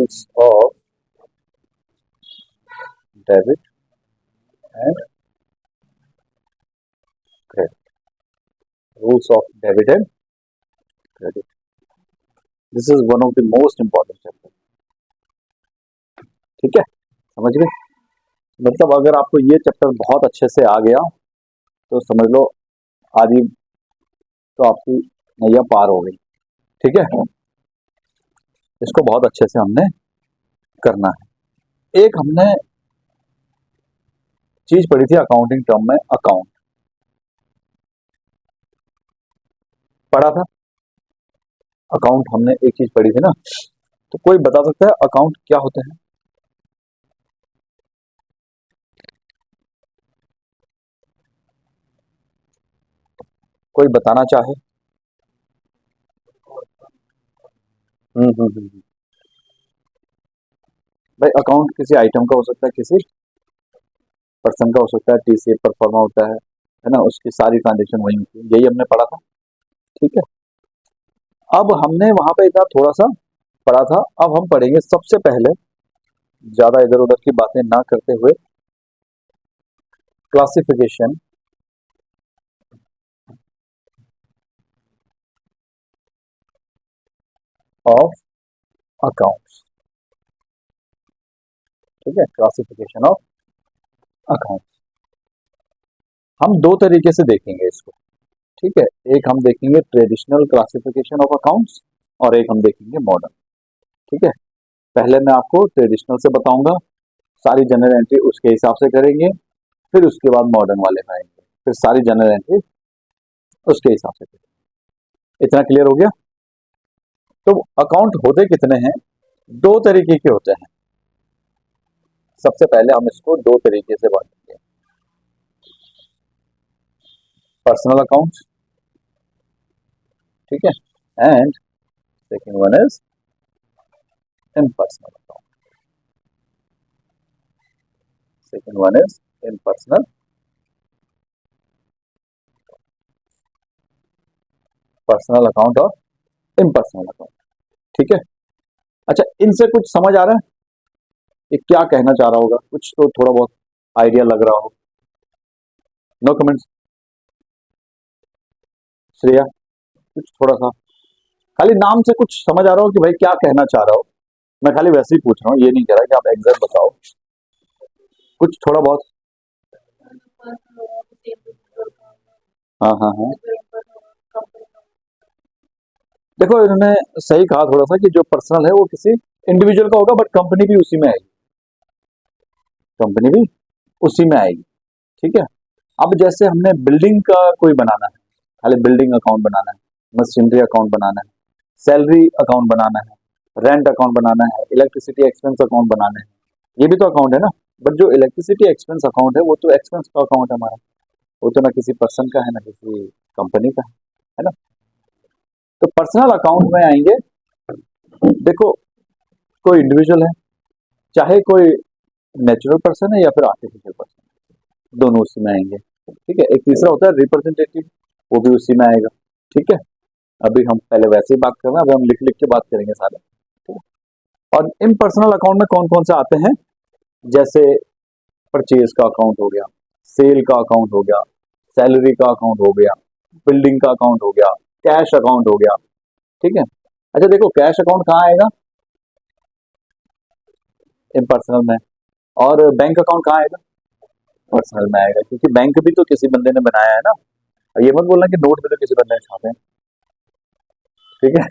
Rules of debit and credit, rules of debit and credit, this is one of the most important chapter. ठीक है, समझ गए? मतलब अगर आपको ये चैप्टर बहुत अच्छे से आ गया तो समझ लो आधी तो आपकी नैया पार हो गई। ठीक है, इसको बहुत अच्छे से हमने करना है। एक हमने चीज पढ़ी थी अकाउंटिंग टर्म में, अकाउंट पढ़ा था। अकाउंट हमने एक चीज पढ़ी थी ना, तो कोई बता सकता है अकाउंट क्या होते हैं? कोई बताना चाहे? हम्म। भाई अकाउंट किसी आइटम का हो सकता है, किसी पर्सन का हो सकता है, टीसीए परफॉर्मा होता है ना, उसकी सारी ट्रांजेक्शन वही होती है, यही हमने पढ़ा था। ठीक है, अब हमने वहां पे इतना थोड़ा सा पढ़ा था, अब हम पढ़ेंगे सबसे पहले, ज्यादा इधर उधर की बातें ना करते हुए, क्लासिफिकेशन ऑफ अकाउंट्स। ठीक है, क्लासिफिकेशन ऑफ अकाउंट्स हम दो तरीके से देखेंगे इसको। ठीक है, एक हम देखेंगे ट्रेडिशनल क्लासिफिकेशन ऑफ अकाउंट्स और एक हम देखेंगे मॉडर्न। ठीक है, पहले मैं आपको ट्रेडिशनल से बताऊंगा, सारी जनरल एंट्री उसके हिसाब से करेंगे, फिर उसके बाद मॉडर्न वाले में आएंगे, फिर सारी जनरल एंट्री उसके हिसाब से करेंगे। इतना क्लियर हो गया? तो अकाउंट होते कितने हैं? दो तरीके के होते हैं। सबसे पहले हम इसको दो तरीके से बांटेंगे, पर्सनल अकाउंट, ठीक है, and second one is impersonal account. Second one is impersonal, personal account और इम्पर्सनल अकाउंट। ठीक है, अच्छा इनसे कुछ समझ आ रहा है? ये क्या कहना चाह रहा होगा? कुछ तो थोड़ा बहुत आइडिया लग रहा हो? No comments? श्रेया, कुछ थोड़ा सा खाली नाम से कुछ समझ आ रहा हो कि भाई क्या कहना चाह रहा हो? मैं खाली वैसे ही पूछ रहा हूँ, ये नहीं कह रहा कि आप एग्जैक्ट बताओ, कुछ थोड़ा बहुत। हाँ हाँ हाँ, देखो इन्होंने सही कहा थोड़ा सा कि जो पर्सनल है वो किसी इंडिविजुअल का होगा, बट कंपनी भी उसी में आएगी, कंपनी भी उसी में आएगी। ठीक है, अब जैसे हमने बिल्डिंग का कोई बनाना है, खाली बिल्डिंग अकाउंट बनाना है, मशीनरी अकाउंट बनाना है, सैलरी अकाउंट बनाना है, रेंट अकाउंट बनाना है, इलेक्ट्रिसिटी एक्सपेंस अकाउंट बनाना है, ये भी तो अकाउंट है ना। बट जो इलेक्ट्रिसिटी एक्सपेंस अकाउंट है वो तो एक्सपेंस का अकाउंट है हमारा, वो तो ना किसी पर्सन का है ना किसी कंपनी का है ना। तो पर्सनल अकाउंट में आएंगे, देखो कोई इंडिविजुअल है, चाहे कोई नेचुरल पर्सन है या फिर आर्टिफिशियल पर्सन, दोनों उसी में आएंगे। ठीक है, एक तीसरा होता है रिप्रेजेंटेटिव, वो भी उसी में आएगा। ठीक है, अभी हम पहले वैसे ही बात कर रहे हैं, अभी हम लिख लिख के बात करेंगे सारे। ठीक है, और इम्पर्सनल अकाउंट में कौन कौन से आते हैं? जैसे परचेज का अकाउंट हो गया, सेल का अकाउंट हो गया, सैलरी का अकाउंट हो गया, बिल्डिंग का अकाउंट हो गया, कैश अकाउंट हो गया। ठीक है, अच्छा देखो कैश अकाउंट कहाँ आएगा? इम्पर्सनल में। और बैंक अकाउंट कहाँ आएगा? पर्सनल में आएगा, क्योंकि बैंक भी तो किसी बंदे ने बनाया है ना। और ये मत बोलना कि नोट भी तो किसी बंदे ने छापे हैं। ठीक है,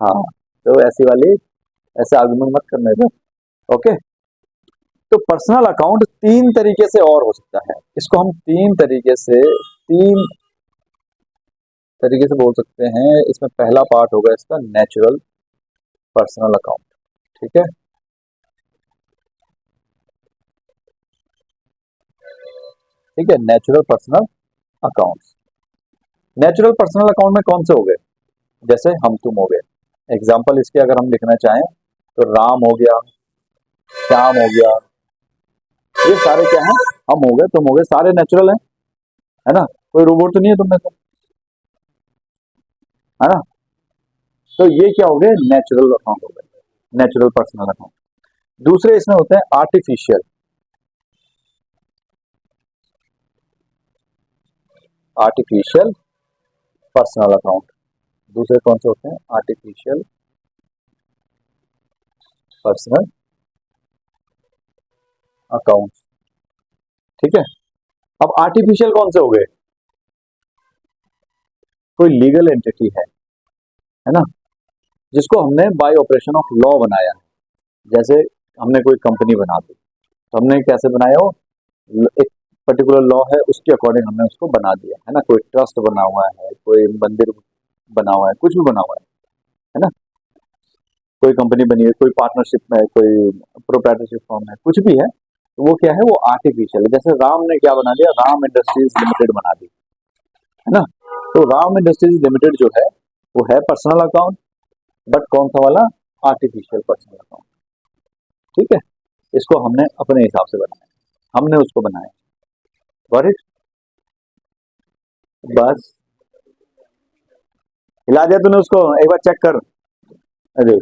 हाँ, तो ऐसी वाली ऐसे आर्गुमेंट मत करने दो। ओके, तो पर्सनल अकाउंट तीन तरीके से और हो सकता है, इसको हम तीन तरीके से बोल सकते हैं। इसमें पहला पार्ट होगा इसका नेचुरल पर्सनल अकाउंट। ठीक है, ठीक है, natural personal accounts. Natural personal account में कौन से हो गए? जैसे हम तुम हो गए। एग्जाम्पल इसके अगर हम लिखना चाहें तो राम हो गया, श्याम हो गया, ये सारे क्या हैं? हम हो गए, तुम हो गए, सारे नेचुरल हैं, है ना। कोई रोबोट तो नहीं है तुम में से, है ना। तो ये क्या हो गए? नेचुरल अकाउंट हो गए। Natural personal account. दूसरे इसमें होते हैं आर्टिफिशियल, आर्टिफिशियल पर्सनल अकाउंट। दूसरे कौन से होते हैं? Artificial personal account. ठीक है, अब आर्टिफिशियल कौन से हो गए? कोई लीगल एंटिटी है ना, जिसको हमने बाय ऑपरेशन ऑफ लॉ बनाया है। जैसे हमने कोई कंपनी बना दी, तो हमने कैसे बनाया हो? एक पर्टिकुलर लॉ है, उसके अकॉर्डिंग हमने उसको बना दिया है ना। कोई ट्रस्ट बना हुआ है, कोई मंदिर बना हुआ है, कुछ भी बना हुआ है ना। कोई कंपनी बनी है, कोई पार्टनरशिप में है, कोई प्रोप्राइटरशिप फॉर्म है, कुछ भी है, तो वो क्या है? वो आर्टिफिशियल है। जैसे राम ने क्या बना दिया? राम इंडस्ट्रीज लिमिटेड बना दी, है ना। तो राम इंडस्ट्रीज लिमिटेड जो है वो है पर्सनल अकाउंट, बट कौन सा वाला? Artificial personal account. ठीक है, इसको हमने अपने हिसाब से बनाया, हमने उसको बनाया। Got it? बस हिला दिया तूने उसको, एक बार चेक कर। अरे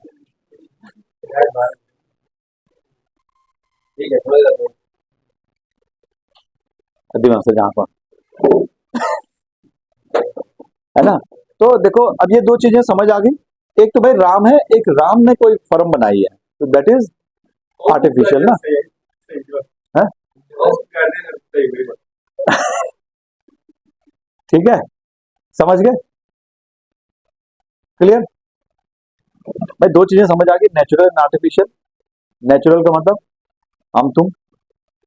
ठीक है, दिमाग से जहां पर, है ना। तो देखो, अब ये दो चीजें समझ आ गई। एक तो भाई राम है, एक राम ने कोई फर्म बनाई है, तो दैट इज आर्टिफिशियल ना। है? ठीक है, समझ गए? क्लियर? भाई दो चीजें समझ आ गई, नेचुरल एंड आर्टिफिशियल। नेचुरल का मतलब हम तुम,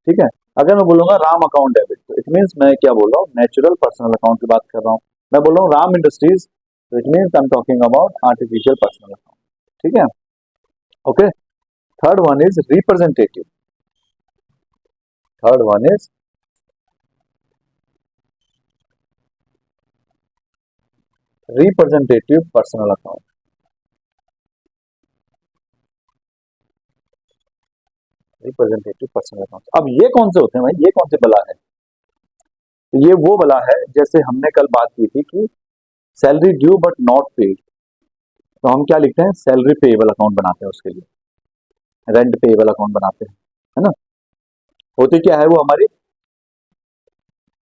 ठीक है। अगर मैं बोलूंगा राम अकाउंट डेबिट, तो इट मीन्स मैं क्या बोल रहा हूँ? नेचुरल पर्सनल अकाउंट की बात कर रहा हूँ। मैं बोल रहा हूँ राम इंडस्ट्रीज, तो it means I am talking about artificial personal account. ठीक है, okay. Third one is representative, third one is representative personal account. Representative personal account. अब ये कौन से होते हैं भाई? ये कौन से बला है? ये वो बला है, जैसे हमने कल बात की थी कि salary due but not paid, तो हम क्या लिखते हैं? सैलरी पेएबल अकाउंट बनाते हैं उसके लिए, रेंट पेएबल अकाउंट बनाते हैं, है ना। होती क्या है वो? हमारी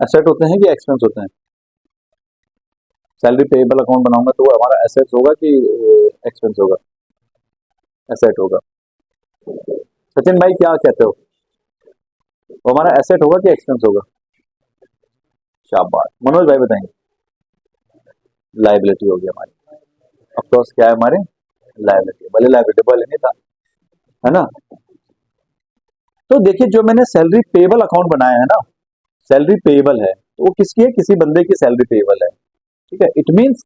एसेट होते हैं कि एक्सपेंस होते हैं? सैलरी पेएबल अकाउंट बनाऊंगा तो वो हमारा एसेट होगा कि एक्सपेंस होगा? एसेट होगा। सचिन भाई क्या कहते हो, वो हमारा एसेट होगा कि एक्सपेंस होगा? शाबाश। मनोज भाई बताएंगे। लाइबिलिटी होगी हमारी, ऑफ कोर्स। क्या है हमारे? लाइबिलिटी, भले लाइबिलिटी भले नहीं था, है ना। तो देखिए, जो मैंने सैलरी पेएबल अकाउंट बनाया है ना, सैलरी पेएबल है, तो वो किसकी है? किसी बंदे की सैलरी पेएबल है। ठीक है, इट मीन्स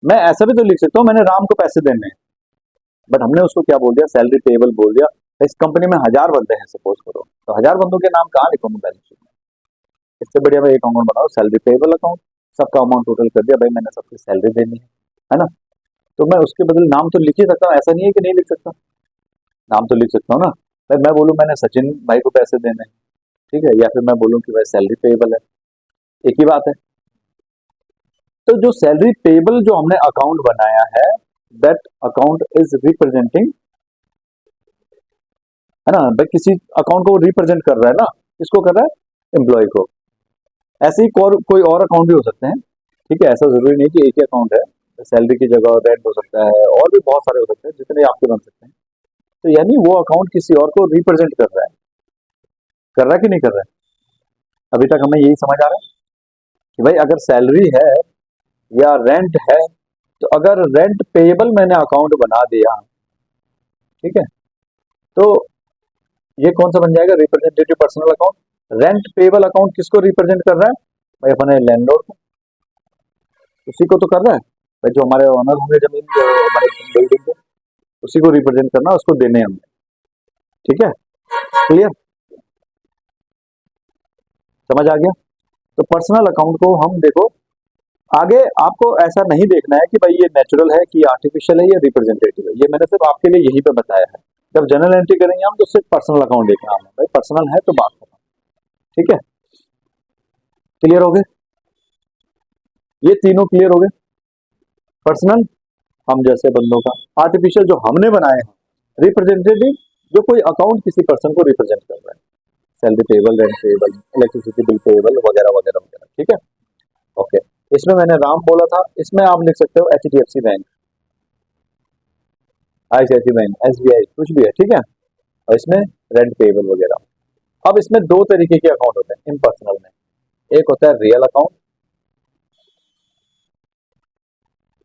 मैं ऐसा भी तो लिख सकता हूँ, मैंने राम को पैसे देने हैं, बट हमने उसको क्या बोल दिया? सैलरी पेएबल बोल दिया। इस कंपनी में 1000 बंदे हैं सपोज करो, तो 1000 बंदों के नाम कहाँ लिखूंगा बैलेंस शीट में? इससे बढ़िया मैं एक अकाउंट बनाओ, सैलरी पेएबल अकाउंट, सबका अमाउंट टोटल कर दिया, भाई मैंने सबकी सैलरी देनी है ना। तो मैं उसके बदले नाम तो लिख ही सकता हूँ, ऐसा नहीं है कि नहीं लिख सकता, नाम तो लिख सकता हूँ ना। भाई मैं बोलूँ मैंने सचिन भाई को पैसे देने हैं, ठीक है, या फिर मैं बोलूँ कि भाई सैलरी पेएबल है, एक ही बात है। तो जो सैलरी पेएबल जो हमने अकाउंट बनाया है, दैट अकाउंट इज रिप्रेजेंटिंग, है ना। भाई किसी अकाउंट को रिप्रेजेंट कर रहा है ना, किसको कर रहा है? एम्प्लॉय को। ऐसे ही कोई और अकाउंट भी हो सकते हैं, ठीक है, ऐसा जरूरी नहीं कि एक ही अकाउंट है। सैलरी की जगह रेंट हो सकता है, और भी बहुत सारे हो सकते हैं, जितने आपके बन सकते हैं। तो यानी वो अकाउंट किसी और को रिप्रेजेंट कर रहा है कि नहीं कर रहा है? अभी तक हमें यही समझ आ रहा है कि भाई अगर सैलरी है या रेंट है, तो अगर रेंट पेएबल मैंने अकाउंट बना दिया, ठीक है, तो ये कौन सा बन जाएगा? Representative personal account. Rent payable account किसको रिप्रेजेंट कर रहा है? भाई अपने लैंडलॉर्ड को, उसी को तो कर रहा है भाई, जो हमारे ओनर होंगे जमीन, जो हमारे बिल्डिंग के, उसी को रिप्रेजेंट करना, उसको देने हैं हमने। ठीक है, क्लियर? समझ आ गया? तो पर्सनल अकाउंट को हम देखो, आगे आपको ऐसा नहीं देखना है कि भाई ये नेचुरल है कि आर्टिफिशियल है, ये रिप्रेजेंटेटिव है। ये मैंने सिर्फ आपके लिए यही पे बताया है। जब जनरल एंट्री करेंगे हम, तो सिर्फ पर्सनल अकाउंट देखना है भाई, पर्सनल है तो बात खत्म। ठीक है, क्लियर हो गए? ये तीनों क्लियर हो गए। पर्सनल हम जैसे बंदों का, आर्टिफिशियल जो हमने बनाए हैं, रिप्रेजेंटेटिव जो कोई अकाउंट किसी पर्सन को रिप्रेजेंट कर रहा है, salary payable, rent payable, electricity bill payable वगैरह वगैरह वगैरह, ठीक है। ओके, इसमें मैंने राम बोला था, इसमें आप लिख सकते हो HDFC bank, ICICI bank, SBI, कुछ भी है, ठीक है। और इसमें रेंट पेबल वगैरह। अब इसमें दो तरीके के अकाउंट होते हैं इम्पर्सनल में, एक होता है रियल अकाउंट,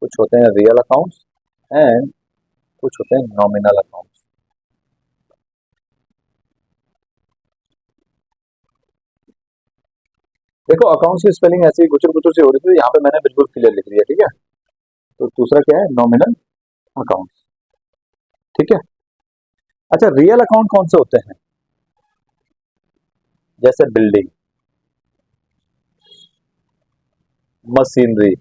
कुछ होते हैं रियल अकाउंट्स एंड कुछ होते हैं नॉमिनल अकाउंट्स। देखो अकाउंट्स की स्पेलिंग ऐसी गुचर गुचर से हो रही थी, यहाँ पे मैंने बिल्कुल क्लियर लिख दिया, ठीक है। तो दूसरा क्या है, नॉमिनल अकाउंट, ठीक है। अच्छा, रियल अकाउंट कौन से होते हैं, जैसे building, machinery,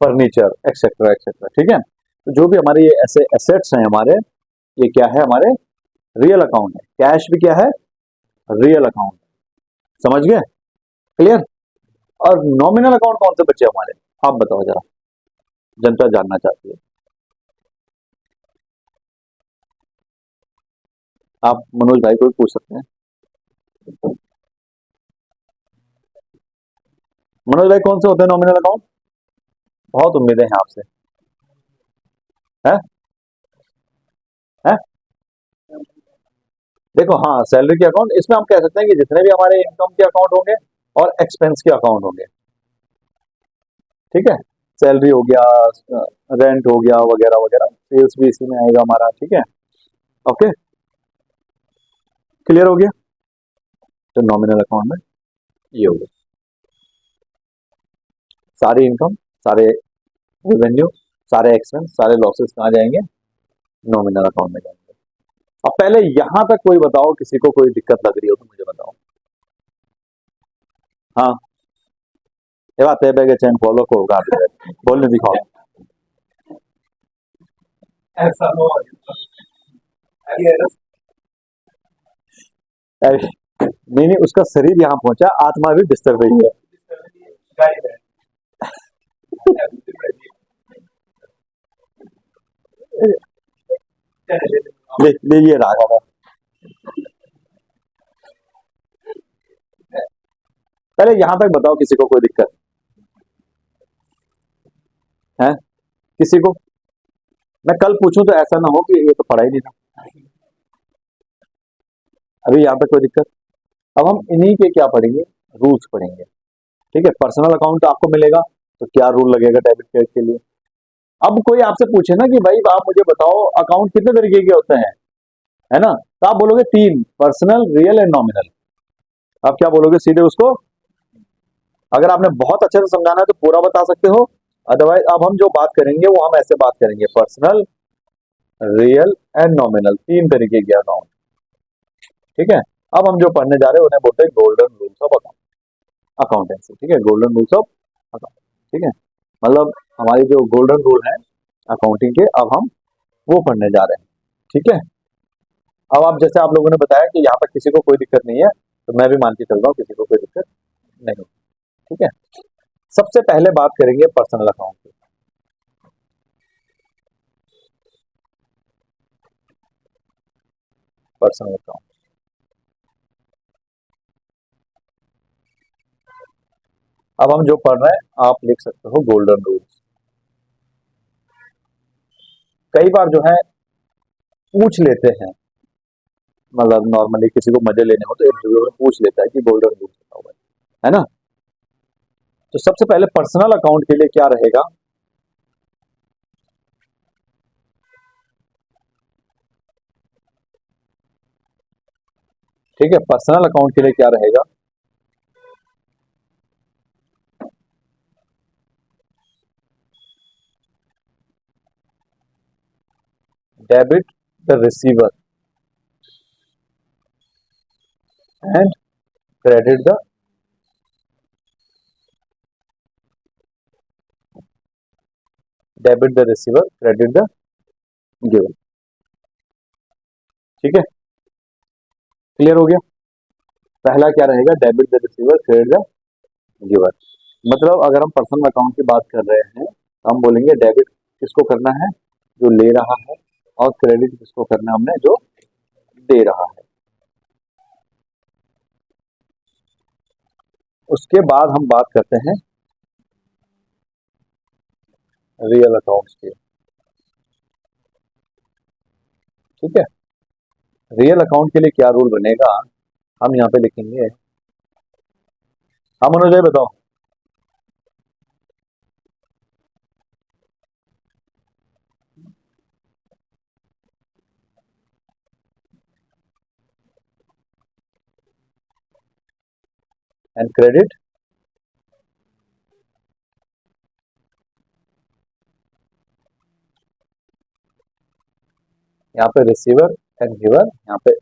furniture, etcetera etcetera, ठीक है। तो जो भी हमारे ये ऐसे एसेट्स हैं हमारे, ये क्या है, हमारे रियल अकाउंट है। कैश भी क्या है, रियल अकाउंट, समझ गए, क्लियर। और नॉमिनल अकाउंट कौन से बचे हमारे, आप बताओ जरा, जनता जानना चाहती है। आप मनोज भाई को भी पूछ सकते हैं। मनोज भाई कौन से होते हैं नॉमिनल अकाउंट, बहुत उम्मीदें हैं आपसे, है, है? देखो हाँ, सैलरी के अकाउंट, इसमें हम कह सकते हैं कि जितने भी हमारे इनकम के अकाउंट होंगे और एक्सपेंस के अकाउंट होंगे, ठीक है। सैलरी हो गया, रेंट हो गया वगैरह वगैरह, सेल्स भी इसी में आएगा हमारा, ठीक है। ओके, क्लियर हो गया। तो नॉमिनल अकाउंट में ये हो गया, सारी इनकम, सारे रेवेन्यू, सारे एक्सपेंस, सारे लॉसेस कहाँ जाएंगे, नॉमिनल अकाउंट में जाएंगे। अब पहले यहां तक कोई बताओ, किसी को कोई दिक्कत लग रही हो तो मुझे बताओ। हाँ, ये बात है, बैगे चैन फॉलो को होगा, बोलने दिखाओ। ऐसा हो, अरे नहीं नहीं, उसका शरीर यहाँ पहुंचा, आत्मा भी बिस्तर पे ही है। ले ले ये रहा था। पहले यहां तक बताओ, किसी को कोई दिक्कत है, किसी को। मैं कल पूछूं तो ऐसा ना हो कि ये तो पढ़ा ही नहीं था। अभी यहाँ पे कोई दिक्कत। अब हम इन्हीं के क्या पढ़ेंगे, रूल्स पढ़ेंगे, ठीक है। पर्सनल अकाउंट आपको मिलेगा, तो क्या रूल लगेगा डेबिट कार्ड के लिए। अब कोई आपसे पूछे ना कि भाई आप मुझे बताओ अकाउंट कितने तरीके के होते हैं, है ना, तो आप बोलोगे तीन, पर्सनल, रियल एंड नॉमिनल। आप क्या बोलोगे सीधे उसको, अगर आपने बहुत अच्छे से समझाना है तो पूरा बता सकते हो, अदरवाइज अब हम जो बात करेंगे वो हम ऐसे बात करेंगे, पर्सनल, रियल एंड नॉमिनल, तीन तरीके के अकाउंट, ठीक है। अब हम जो पढ़ने जा रहे हैं उन्हें बोलते हैं गोल्डन रूल्स ऑफ अकाउंटेंसी, ठीक है, गोल्डन रूल्स ऑफ अकाउंट, ठीक है। मतलब हमारी जो गोल्डन रूल है अकाउंटिंग के, अब हम वो पढ़ने जा रहे हैं, ठीक है। अब आप जैसे आप लोगों ने बताया कि यहाँ पर किसी को कोई दिक्कत नहीं है, तो मैं भी मान के चल रहा हूँ किसी को कोई दिक्कत नहीं, ठीक है। सबसे पहले बात करेंगे पर्सनल अकाउंट की। पर्सनल अकाउंट, अब हम जो पढ़ रहे हैं आप लिख सकते हो गोल्डन रूल्स। कई बार जो है पूछ लेते हैं, मतलब नॉर्मली किसी को मजे लेने हो तो एक दूसरे में पूछ लेता है कि गोल्डन रूल्स बताओ भाई, है ना। तो सबसे पहले पर्सनल अकाउंट के लिए क्या रहेगा, ठीक है। पर्सनल अकाउंट के लिए क्या रहेगा, debit the receiver and credit the, debit the receiver, credit the giver, ठीक है, क्लियर हो गया। पहला क्या रहेगा, debit the receiver, credit the giver. मतलब अगर हम पर्सनल अकाउंट की बात कर रहे हैं तो हम बोलेंगे डेबिट किसको करना है, जो ले रहा है, और क्रेडिट किसको करना है हमने, जो दे रहा है। उसके बाद हम बात करते हैं रियल अकाउंट्स की। ठीक है, रियल अकाउंट के लिए क्या रूल बनेगा हम यहाँ पे लिखेंगे। हाँ मनोज भाई बताओ। एंड क्रेडिट, यहाँ पे रिसीवर एंड गिवर, यहाँ पे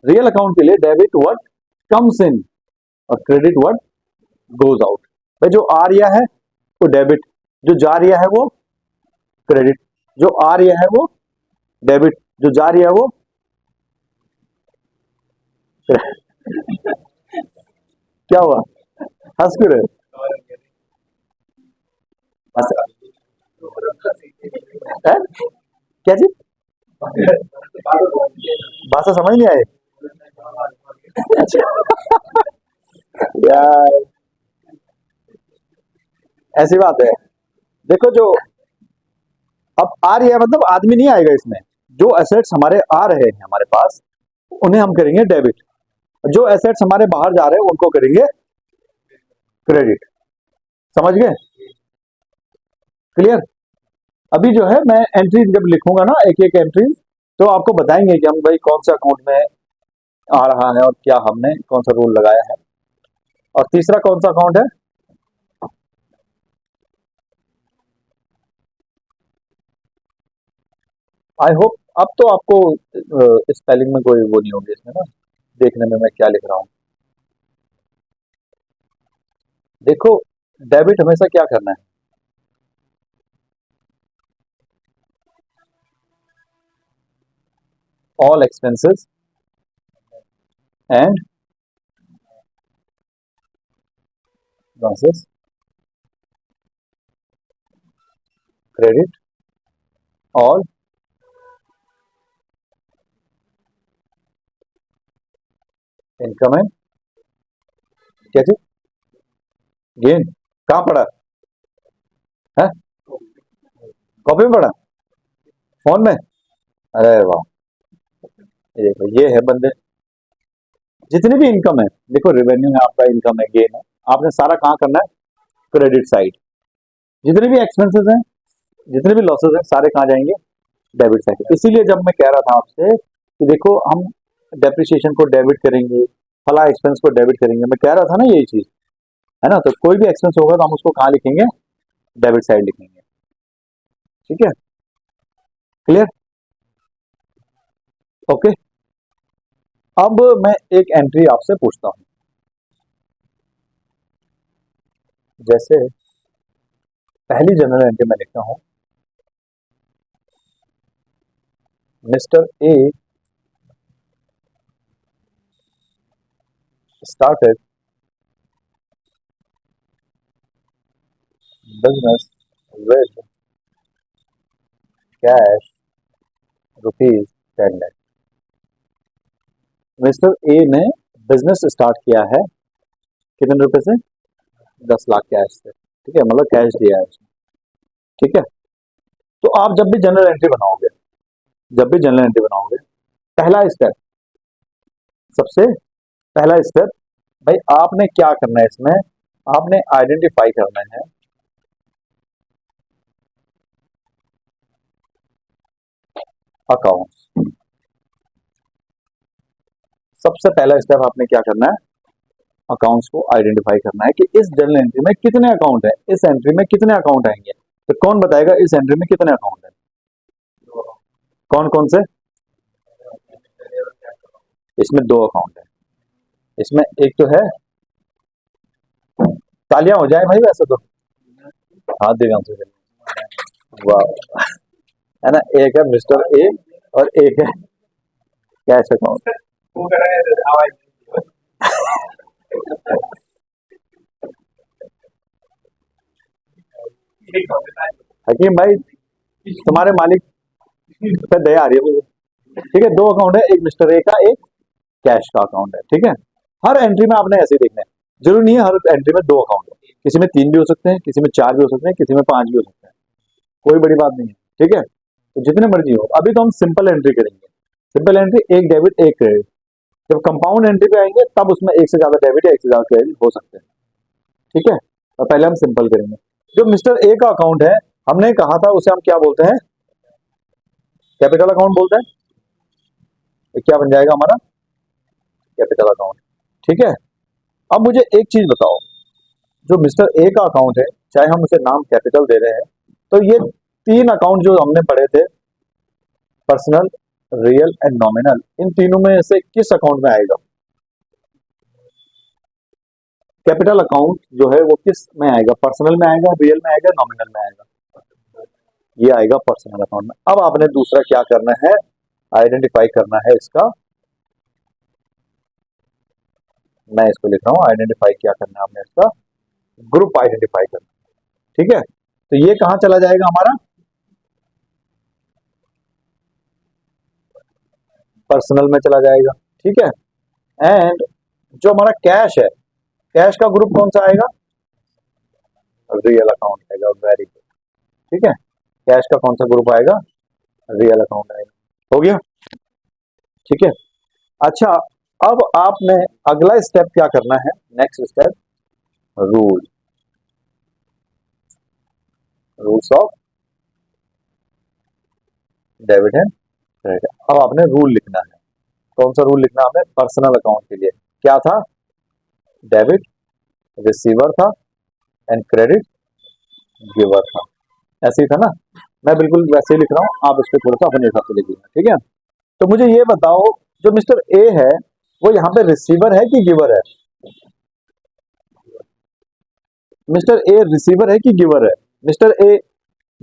रियल अकाउंट के लिए डेबिट व्हाट कम्स इन और क्रेडिट व्हाट गोज आउट। भाई जो आ रहा है वो डेबिट, जो जा रहा है वो क्रेडिट, जो आ रहा है वो डेबिट, जो जा रहा है वो क्या हुआ, हंस क्यों रहे हैं? क्या चीज, भाषा समझ नहीं आए यार, ऐसी बात है। देखो जो अब आ रही है मतलब आदमी नहीं आएगा इसमें, जो एसेट्स हमारे आ रहे हैं हमारे पास उन्हें हम करेंगे डेबिट, जो एसेट्स हमारे बाहर जा रहे हैं उनको करेंगे क्रेडिट। समझ गए, क्लियर। अभी जो है मैं एंट्री जब लिखूंगा ना एक एक एंट्री, तो आपको बताएंगे कि हम भाई कौन सा अकाउंट में आ रहा है और क्या हमने कौन सा रूल लगाया है। और तीसरा कौन सा अकाउंट है, आई होप अब तो आपको स्पेलिंग में कोई वो नहीं होगी इसमें ना, देखने में मैं क्या लिख रहा हूँ। देखो डेबिट हमेशा क्या करना है, all expenses and losses, credit all income and क्या चीज, गेन। कहाँ पढ़ा है, कॉपी में पढ़ा, फोन में, अरे वाह, ये देखो ये है बंदे, जितनी भी इनकम है, देखो रेवेन्यू है आपका, इनकम है, गेन है, आपने सारा कहाँ करना है, क्रेडिट साइड। जितने भी एक्सपेंसेस हैं, जितने भी लॉसेस हैं, सारे कहाँ जाएंगे, डेबिट साइड। इसीलिए जब मैं कह रहा था आपसे कि देखो हम डेप्रिसिएशन को डेबिट करेंगे, फला एक्सपेंस को डेबिट करेंगे, मैं कह रहा था ना यही चीज, है ना। तो कोई भी एक्सपेंस होगा तो हम उसको कहाँ लिखेंगे, डेबिट साइड लिखेंगे। ठीक है, क्लियर, ओके। अब मैं एक एंट्री आपसे पूछता हूं, जैसे पहली जनरल एंट्री में लिखता हूं, mister A started business with cash rupees 10 lakh. Mister A ने बिजनेस स्टार्ट किया है कितने रुपए से, 10 लाख कैश से। ठीक है, मतलब कैश दिया है उसने। ठीक है, तो आप जब भी जनरल एंट्री बनाओगे, जब भी जनरल एंट्री बनाओगे, पहला स्टेप, सबसे पहला स्टेप, भाई आपने क्या करना है इसमें, आपने आइडेंटिफाई करना है अकाउंट। सबसे पहला स्टेप आपने क्या करना है, अकाउंट्स को आइडेंटिफाई करना है कि इस जर्नल एंट्री में कितने अकाउंट है, इस एंट्री में कितने अकाउंट आएंगे। तो कौन बताएगा इस एंट्री में कितने अकाउंट है, कौन कौन से, इसमें 2 अकाउंट है, इसमें एक तो है, तालियां हो जाए भाई वैसे तो, हाथ देगा हमसे, वाह, है ना। एक है मिस्टर ए और एक है कैश अकाउंट। हकीम भाई तुम्हारे मालिक फिर दया आ रही है मुझे। ठीक है, दो अकाउंट है, एक मिस्टर ए का, एक कैश का अकाउंट है। ठीक है, हर एंट्री में आपने ऐसे ही देखना है, जरूरी नहीं है हर एंट्री में दो अकाउंट हो, किसी में तीन भी हो सकते हैं, किसी में चार भी हो सकते हैं, किसी में पांच भी हो सकते हैं, कोई बड़ी बात नहीं है। ठीक है, तो जितने मर्जी हो। अभी तो हम सिंपल एंट्री करेंगे, सिंपल एंट्री, एक डेबिट एक क्रेडिट। जब कंपाउंड एंट्री पे आएंगे तब उसमें एक से ज्यादा डेबिट या एक से ज्यादा क्रेडिट हो सकते हैं। ठीक है, तो पहले हम सिंपल करेंगे। जो मिस्टर ए का अकाउंट है, हमने कहा था उसे हम क्या बोलते हैं, कैपिटल अकाउंट बोलते हैं। ये क्या बन जाएगा हमारा, कैपिटल अकाउंट। ठीक है, अब मुझे एक चीज बताओ, जो मिस्टर ए का अकाउंट है, चाहे हम उसे नाम कैपिटल दे रहे हैं, तो ये तीन अकाउंट जो हमने पढ़े थे, पर्सनल, रियल एंड नॉमिनल, इन तीनों में से किस अकाउंट में आएगा कैपिटल अकाउंट जो है, वो किस में आएगा, पर्सनल में आएगा, रियल में आएगा, नॉमिनल में आएगा? ये आएगा पर्सनल अकाउंट में। अब आपने दूसरा क्या करना है, आइडेंटिफाई करना है इसका, मैं इसको लिख रहा हूं, आइडेंटिफाई क्या करना है आपने इसका, ग्रुप आइडेंटिफाई करना है। ठीक है, तो ये कहां चला जाएगा हमारा, पर्सनल में चला जाएगा। ठीक है, एंड जो हमारा कैश है, कैश का ग्रुप कौन सा आएगा, रियल अकाउंट आएगा। Very good. ठीक है, कैश का कौन सा ग्रुप आएगा, रियल अकाउंट आएगा। हो गया। ठीक है, अच्छा, अब आपने अगला स्टेप क्या करना है, next step, rule, rules of debit and credit. अब आपने रूल लिखना है, कौन सा रूल लिखना है आपने, पर्सनल अकाउंट के लिए क्या था, डेबिट रिसीवर था एंड क्रेडिट गिवर था, ऐसे ही था ना। मैं बिल्कुल वैसे ही लिख रहा हूं, आप इसको थोड़ा सा अपने हिसाब से लिखिएगा। ठीक है, तो मुझे ये बताओ, जो मिस्टर ए है वो यहाँ पे रिसीवर है कि गिवर है, मिस्टर ए रिसीवर है कि गिवर है, मिस्टर ए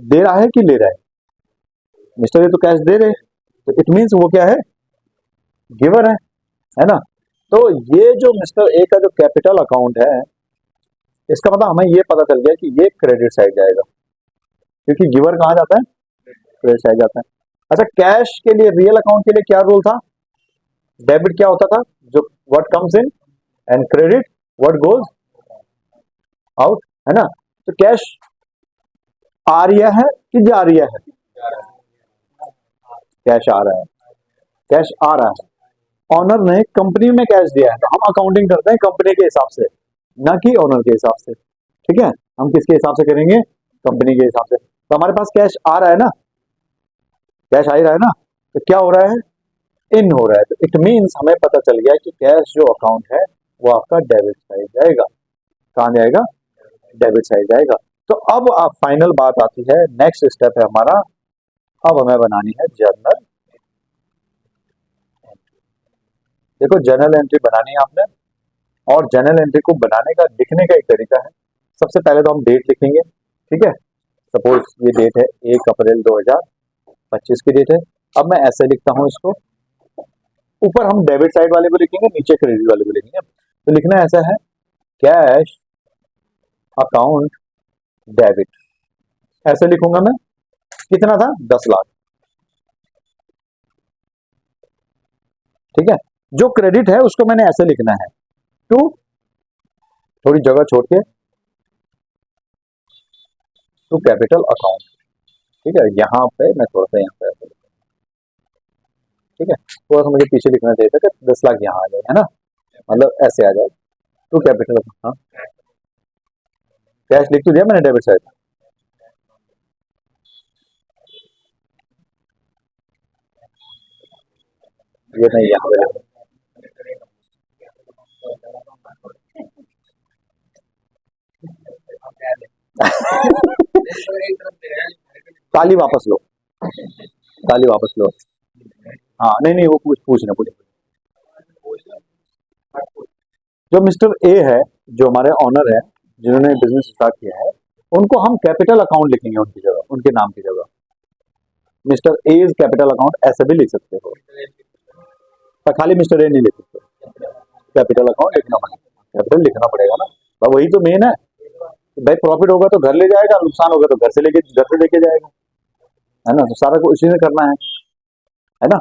दे रहा है कि ले रहा है, मिस्टर ए तो कैश दे रहे हैं, तो इट मीन्स वो क्या है, गिवर है ना। तो ये जो मिस्टर ए का जो कैपिटल अकाउंट है, इसका मतलब हमें ये पता चल गया कि ये क्रेडिट साइड जाएगा, क्योंकि गिवर कहाँ जाता है, क्रेडिट साइड जाता है। अच्छा, कैश के लिए, रियल अकाउंट के लिए क्या रूल था, डेबिट क्या होता था, जो what comes in, and credit what goes out, है ना। तो कैश आ रहा है कि जा रहा है, कैश आ रहा है, कैश आ रहा है। ऑनर ने कंपनी में कैश दिया है, तो हम अकाउंटिंग करते हैं कंपनी के हिसाब से, ना कि ऑनर के हिसाब से। ठीक है, हम किसके हिसाब से करेंगे, कंपनी के हिसाब से। तो हमारे पास कैश आ रहा है ना, कैश आ ही रहा है ना, तो क्या हो रहा है, इन हो रहा है। तो इट मीन्स हमें पता चल गया कि कैश जो अकाउंट है वो आपका डेबिट साइड जाएगा। कहां जाएगा, डेबिट साइड जाएगा। तो अब आप फाइनल बात आती है, नेक्स्ट स्टेप है हमारा, अब हमें बनानी है जर्नल। देखो, जर्नल एंट्री बनानी है आपने, और जर्नल एंट्री को बनाने का, लिखने का एक तरीका है। सबसे पहले तो हम डेट लिखेंगे। ठीक है, सपोज ये डेट है 1 अप्रैल 2025 की डेट है। अब मैं ऐसे लिखता हूं इसको, ऊपर हम डेबिट साइड वाले को लिखेंगे, नीचे क्रेडिट वाले को लिखेंगे। तो लिखना ऐसा है, कैश अकाउंट डेबिट, ऐसे लिखूंगा मैं। कितना था, 10 लाख। ठीक है, जो क्रेडिट है उसको मैंने ऐसे लिखना है, टू, थोड़ी जगह छोड़ के, टू कैपिटल अकाउंट। ठीक है, यहाँ पे मैं थोड़ा सा यहाँ पे ऐसे लिखूंगा। ठीक है, थोड़ा सा मुझे पीछे लिखना चाहिए था कि 10 लाख यहाँ आ जाए, है ना, मतलब ऐसे आ जाए, टू कैपिटल अकाउंट। हाँ, कैश लिख तो दिया मैंने डेबिट साइड, ये नहीं यहाँ पे लिखूंगा। ताली वापस लो, ताली वापस लो। हाँ, नहीं नहीं, वो पूछना पूछ। जो मिस्टर ए है, जो हमारे ऑनर है, जिन्होंने बिजनेस स्टार्ट किया है, उनको हम कैपिटल अकाउंट लिखेंगे उनकी जगह, उनके नाम की जगह। Mister A is capital account ऐसे भी लिख सकते हो, पर खाली मिस्टर ए नहीं लिख सकते, कैपिटल अकाउंट लिखना पड़ेगा, कैपिटल लिखना पड़ेगा ना। तो वही तो मेन है, भाई प्रॉफिट होगा तो घर ले जाएगा, नुकसान होगा तो घर से लेके जाएगा। है ना, तो सारा कुछ इसी में करना है ना,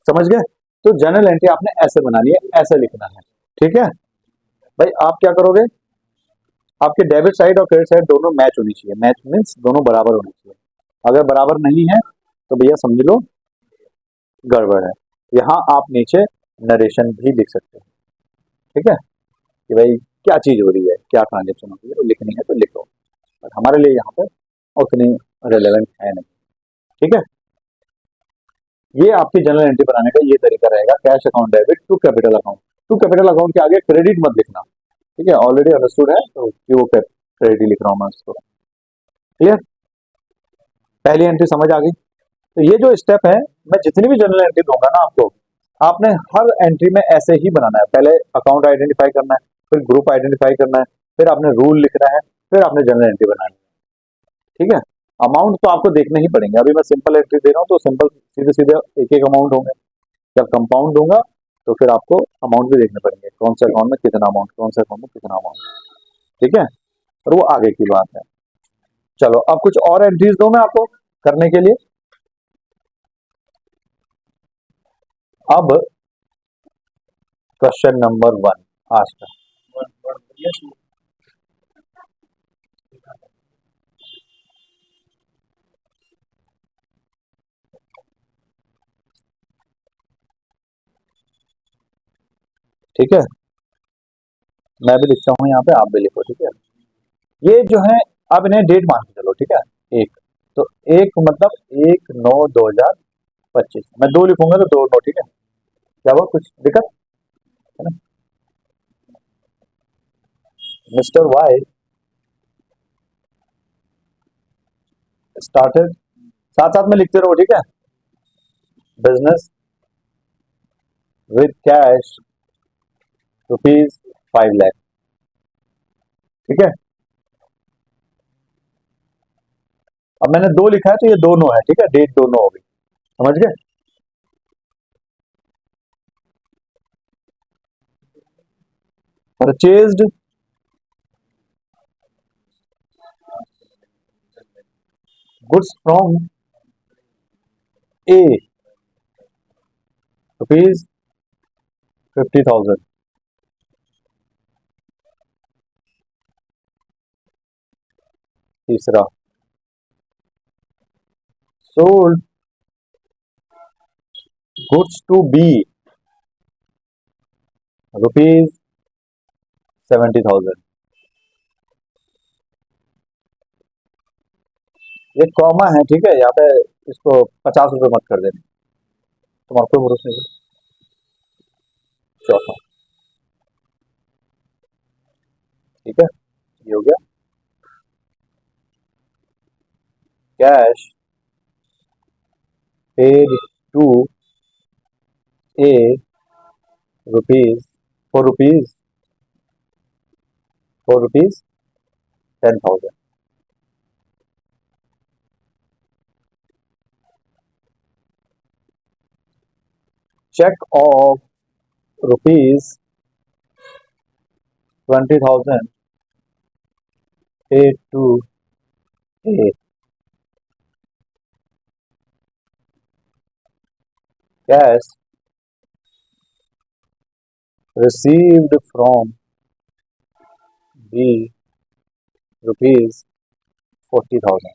समझ गए। तो जर्नल एंट्री आपने ऐसे बनानी है, ऐसे लिखना है, ठीक है भाई। आप क्या करोगे, आपके डेबिट साइड और क्रेडिट साइड दोनों मैच होनी चाहिए, मैच मीन्स दोनों बराबर होनी चाहिए। अगर बराबर नहीं है तो भैया समझ लो गड़बड़ है। यहाँ आप नीचे नरेशन भी लिख सकते हो, ठीक है, कि भाई क्या चीज हो रही है, क्या ट्रांजेक्शन हो रही है, तो लिखनी है तो लिखो, बट हमारे लिए यहाँ पे उतनी रेलेवेंट है नहीं, ठीक है। ये आपकी जनरल एंट्री बनाने का ये तरीका रहेगा, cash account debit to capital account. To capital account के आगे क्रेडिट मत लिखना, ठीक है, ऑलरेडी अंडरस्टूड है, तो क्यों क्रेडिट लिख रहा हूँ मैं उसको, क्लियर। पहली एंट्री समझ आ गई। तो ये जो स्टेप है, मैं जितनी भी जनरल एंट्री दूंगा ना आपको, आपने हर एंट्री में ऐसे ही बनाना है। पहले अकाउंट आइडेंटिफाई करना है, फिर ग्रुप आइडेंटिफाई करना है, फिर आपने रूल लिखना है, फिर आपने जनरल एंट्री बनानी है, ठीक है। अमाउंट तो आपको देखने ही पड़ेंगे, अभी मैं सिंपल एंट्री दे रहा हूँ तो सिंपल सीधे सीधे एक एक अमाउंट होंगे। जब कंपाउंड दूंगा तो फिर आपको अमाउंट भी देखने पड़ेंगे, कौन से अकाउंट में कितना अमाउंट, कौन से अकाउंट में कितना अमाउंट, ठीक है, और वो आगे की बात है। चलो अब कुछ और एंट्रीज दो मैं आपको करने के लिए। अब क्वेश्चन नंबर 1 आज का, ठीक है, मैं भी लिखता हूँ यहाँ पे, आप भी लिखो, ठीक है। ये जो है, अब इन्हें डेट मान के चलो, ठीक है। एक, तो एक मतलब 1/9/2025, मैं दो लिखूंगा तो दो नौ, ठीक है। क्या वो कुछ दिक्कत है ना, मिस्टर वाई स्टार्टेड, साथ साथ में लिखते रहो, ठीक है, बिजनेस विद कैश ₹5 लाख, ठीक है। अब मैंने दो लिखा है तो ये दोनों है, ठीक है, डेट दोनों हो गई, समझ गए। Purchased goods from a ₹50,000। तीसरा, सोल्ड गुड्स टू बी ₹70,000। ये कॉमा है, ठीक है, यहाँ पे इसको ₹50 मत कर देना, तुम्हारा कोई भरोसा नहीं। चौथा, ठीक है, ये हो गया। Cash paid to A rupees four rupees 10,000। Cheque of ₹20,000 paid to A, cash received from B ₹40,000।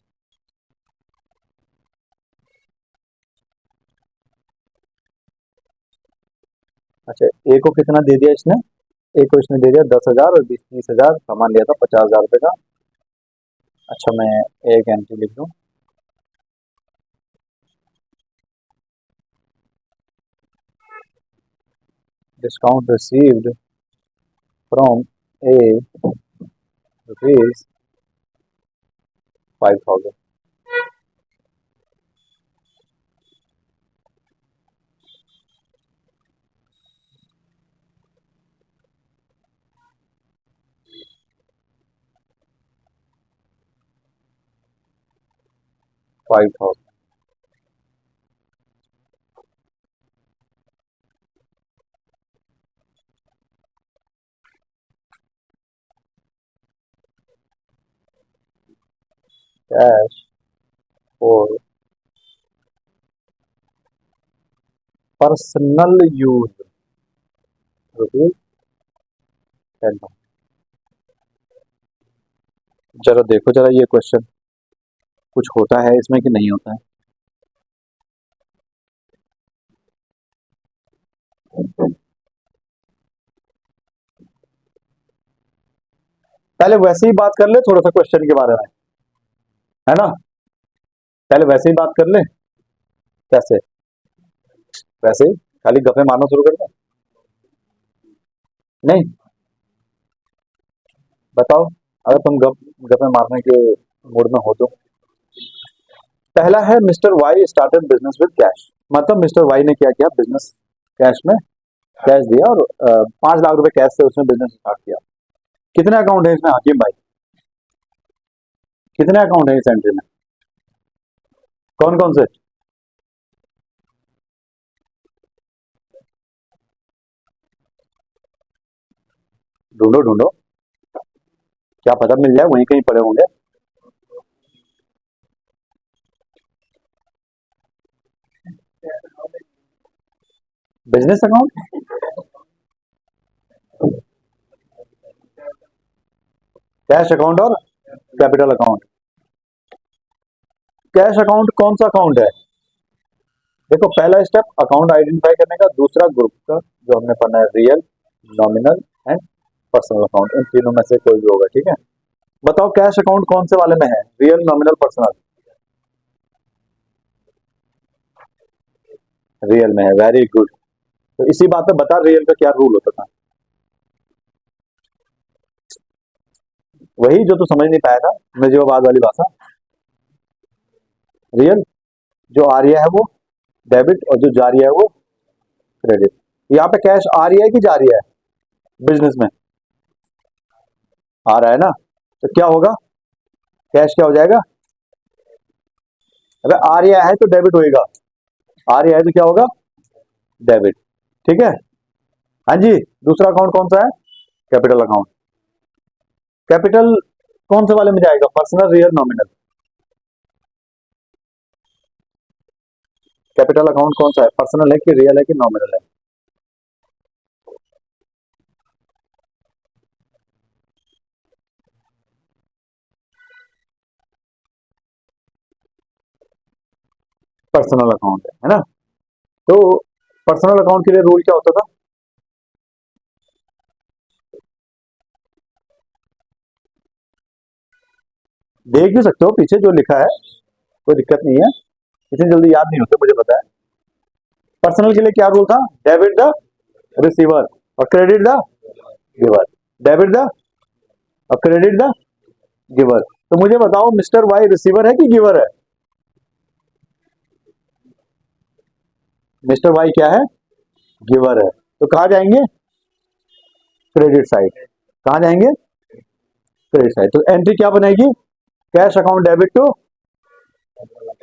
अच्छा, ए को कितना दे दिया इसने, ए को इसने दे दिया 10,000 और 20-30,000 सामान लिया था 50,000 रुपए का। अच्छा, मैं एक एंट्री लिख दूं, discount received from A ₹5,000। 5,000, cash for personal use ₹10,000। जरा देखो जरा ये क्वेश्चन कुछ होता है इसमें कि नहीं होता है। पहले वैसे ही बात कर ले थोड़ा सा क्वेश्चन के बारे में, है ना। पहले वैसे ही बात कर ले। कैसे? वैसे ही खाली गप्पे मारना शुरू कर दे। नहीं, बताओ अगर तुम गप्पे मारने के मूड में हो तो। पहला है Mister Y started business with cash. मतलब मिस्टर वाई ने क्या किया, बिजनेस कैश में कैश दिया और 5 लाख रुपए कैश से उसने बिजनेस स्टार्ट किया। कितने अकाउंट है इसमें हकीम भाई? कितने अकाउंट है इस एंट्री में? कौन कौन से? ढूंढो ढूंढो, क्या पता मिल जाए, वहीं कहीं पड़े होंगे। बिजनेस अकाउंट, कैश अकाउंट और कैपिटल अकाउंट। कैश अकाउंट कौन सा अकाउंट है? देखो पहला स्टेप अकाउंट आइडेंटिफाई करने का, दूसरा ग्रुप का जो हमने पढ़ना है real, nominal and personal account, इन तीनों में से कोई भी होगा, ठीक है। बताओ कैश अकाउंट कौन से वाले में है, रियल, नॉमिनल, पर्सनल? रियल में है, वेरी गुड। तो इसी बात पे बता रियल का क्या रूल होता था। वही जो तू समझ नहीं पाया था, नजीबाबाद वाली भाषा। रियल जो आ रही है वो डेबिट और जो जा रही है वो क्रेडिट। यहाँ पे कैश आ रही है कि जा रही है? बिजनेस में आ रहा है ना, तो क्या होगा, कैश क्या हो जाएगा? अगर आ रहा है तो डेबिट होएगा, आ रहा है तो क्या होगा, डेबिट, ठीक है। हाँ जी, दूसरा अकाउंट कौन सा है? Capital account. कैपिटल कौन से वाले में जाएगा, personal, real, nominal? Capital account कौन सा है, पर्सनल है कि रियल है कि नॉमिनल है? पर्सनल अकाउंट है ना। तो पर्सनल अकाउंट के लिए रूल क्या होता था? देख भी सकते हो पीछे जो लिखा है, कोई दिक्कत नहीं है, इतनी जल्दी याद नहीं होते, मुझे पता है। पर्सनल के लिए क्या रूल था, डेबिट द रिसीवर और credit the giver. Debit the और क्रेडिट द गिवर। तो मुझे बताओ मिस्टर वाई रिसीवर है कि गिवर है? मिस्टर वाई क्या है, गिवर है। तो कहां जाएंगे, क्रेडिट साइड। कहां जाएंगे, क्रेडिट साइड। तो एंट्री क्या बनेगी, cash account debit to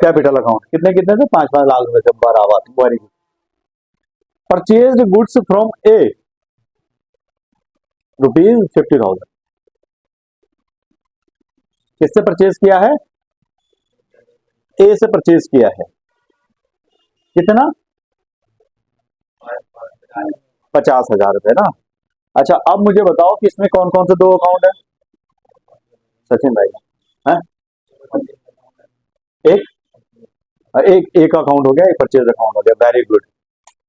capital account. कितने कितने से, 5-5 लाख रुपए से, बराबर, very good. Purchase goods from a ₹50,000। किससे परचेज किया है, ए से परचेज किया है। कितना, 50,000 रुपए ना। अच्छा अब मुझे बताओ कि इसमें कौन कौन से दो अकाउंट है, सचिन भाई? हैं? एक एक एक अकाउंट हो गया, एक परचेज अकाउंट हो गया, वेरी गुड।